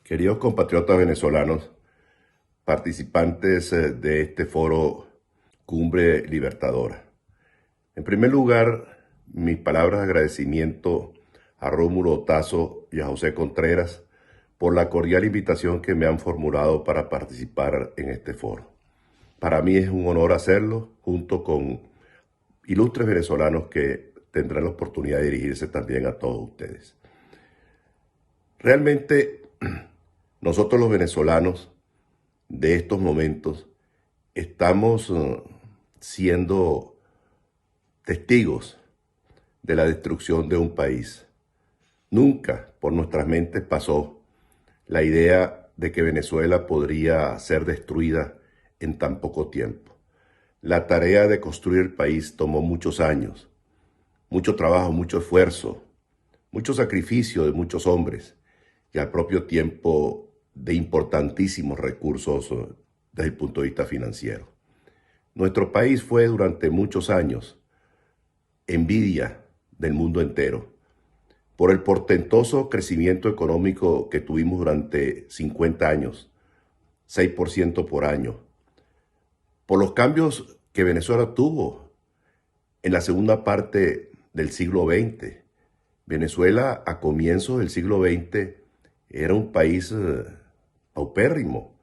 Queridos compatriotas venezolanos, participantes de este foro Cumbre Libertadora. En primer lugar, mis palabras de agradecimiento a Rómulo Otazo y a José Contreras por la cordial invitación que me han formulado para participar en este foro. Para mí es un honor hacerlo junto con ilustres venezolanos que tendrán la oportunidad de dirigirse también a todos ustedes. Realmente, nosotros los venezolanos de estos momentos estamos siendo testigos de la destrucción de un país. Nunca por nuestras mentes pasó la idea de que Venezuela podría ser destruida en tan poco tiempo. La tarea de construir el país tomó muchos años, mucho trabajo, mucho esfuerzo, mucho sacrificio de muchos hombres y al propio tiempo de importantísimos recursos desde el punto de vista financiero. Nuestro país fue durante muchos años envidia del mundo entero por el portentoso crecimiento económico que tuvimos durante 50 años, 6% por año, por los cambios que Venezuela tuvo en la segunda parte del siglo XX. Venezuela a comienzos del siglo XX era un país paupérrimo,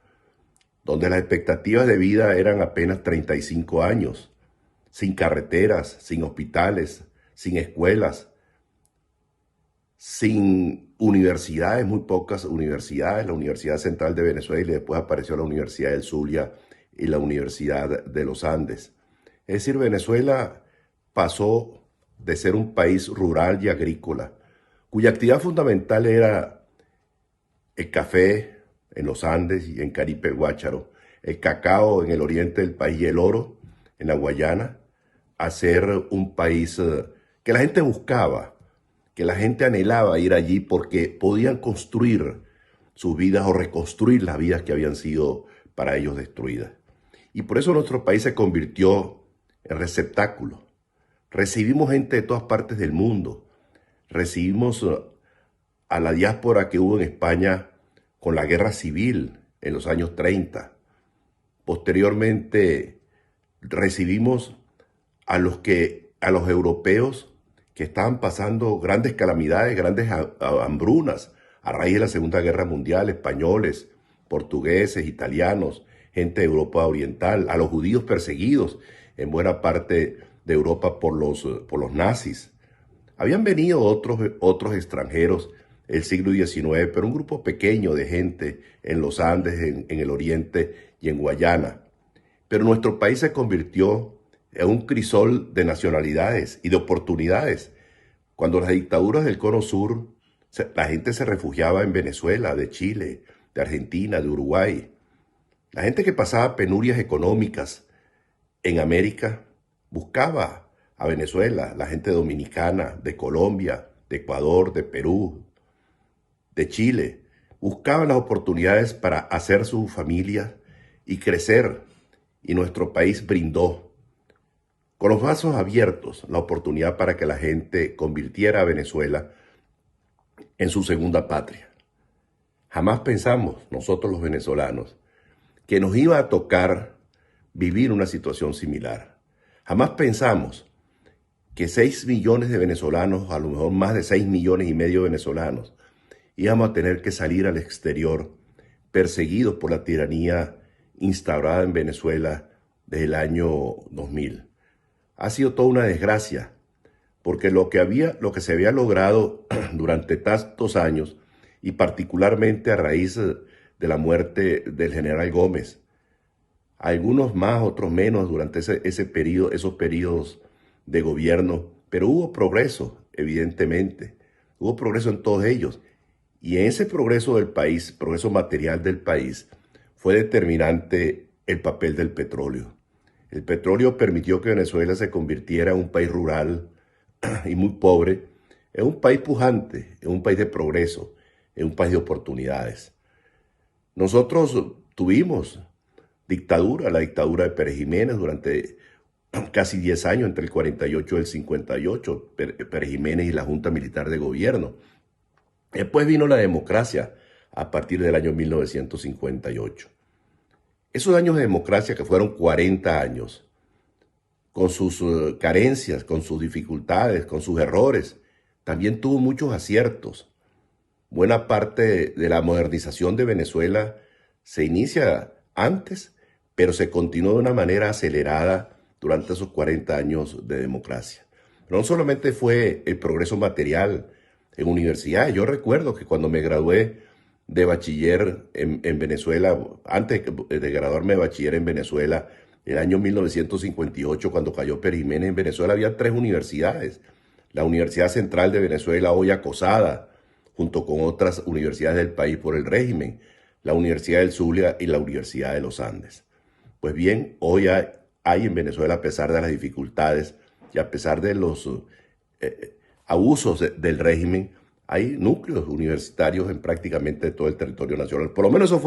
donde las expectativas de vida eran apenas 35 años, sin carreteras, sin hospitales, sin escuelas, sin universidades, muy pocas universidades, la Universidad Central de Venezuela y después apareció la Universidad del Zulia y la Universidad de los Andes. Es decir, Venezuela pasó de ser un país rural y agrícola, cuya actividad fundamental era el café en los Andes y en Caripe, el Guácharo, el cacao en el oriente del país y el oro en la Guayana, a ser un país que la gente buscaba, que la gente anhelaba ir allí porque podían construir sus vidas o reconstruir las vidas que habían sido para ellos destruidas. Y por eso nuestro país se convirtió en receptáculo. Recibimos gente de todas partes del mundo. Recibimos a la diáspora que hubo en España con la guerra civil en los años 30. Posteriormente recibimos a los europeos que estaban pasando grandes calamidades, grandes hambrunas a raíz de la Segunda Guerra Mundial, españoles, portugueses, italianos, gente de Europa Oriental, a los judíos perseguidos en buena parte de Europa por los nazis. Habían venido otros extranjeros el siglo XIX, pero un grupo pequeño de gente en los Andes, en el Oriente y en Guayana. Pero nuestro país se convirtió en un crisol de nacionalidades y de oportunidades. Cuando las dictaduras del Cono Sur, la gente se refugiaba en Venezuela, de Chile, de Argentina, de Uruguay. La gente que pasaba penurias económicas en América buscaba a Venezuela, la gente dominicana, de Colombia, de Ecuador, de Perú, de Chile, buscaban las oportunidades para hacer su familia y crecer, y nuestro país brindó con los brazos abiertos la oportunidad para que la gente convirtiera a Venezuela en su segunda patria. Jamás pensamos, nosotros los venezolanos, que nos iba a tocar vivir una situación similar. Jamás pensamos que 6 millones de venezolanos, a lo mejor más de 6 millones y medio de venezolanos, íbamos a tener que salir al exterior perseguidos por la tiranía instaurada en Venezuela desde el año 2000. Ha sido toda una desgracia, porque lo que se había logrado durante tantos años, y particularmente a raíz de la muerte del general Gómez, algunos más, otros menos durante esos periodos de gobierno, pero hubo progreso, evidentemente, hubo progreso en todos ellos. Y en ese progreso del país, progreso material del país, fue determinante el papel del petróleo. El petróleo permitió que Venezuela se convirtiera en un país rural y muy pobre, en un país pujante, en un país de progreso, en un país de oportunidades. Nosotros tuvimos la dictadura de Pérez Jiménez durante casi 10 años, entre el 48 y el 58, Pérez Jiménez y la Junta Militar de Gobierno. Después vino la democracia a partir del año 1958. Esos años de democracia, que fueron 40 años, con sus carencias, con sus dificultades, con sus errores, también tuvo muchos aciertos. Buena parte de la modernización de Venezuela se inicia antes, pero se continuó de una manera acelerada durante esos 40 años de democracia. Pero no solamente fue el progreso material en universidades. Yo recuerdo que cuando me gradué de bachiller en Venezuela, antes de graduarme de bachiller en Venezuela, el año 1958, cuando cayó Pérez Jiménez en Venezuela, había 3 universidades. La Universidad Central de Venezuela, hoy acosada, junto con otras universidades del país por el régimen, la Universidad del Zulia y la Universidad de los Andes. Pues bien, hoy hay en Venezuela, a pesar de las dificultades y a pesar de los abusos del régimen, hay núcleos universitarios en prácticamente todo el territorio nacional. Por lo menos eso fue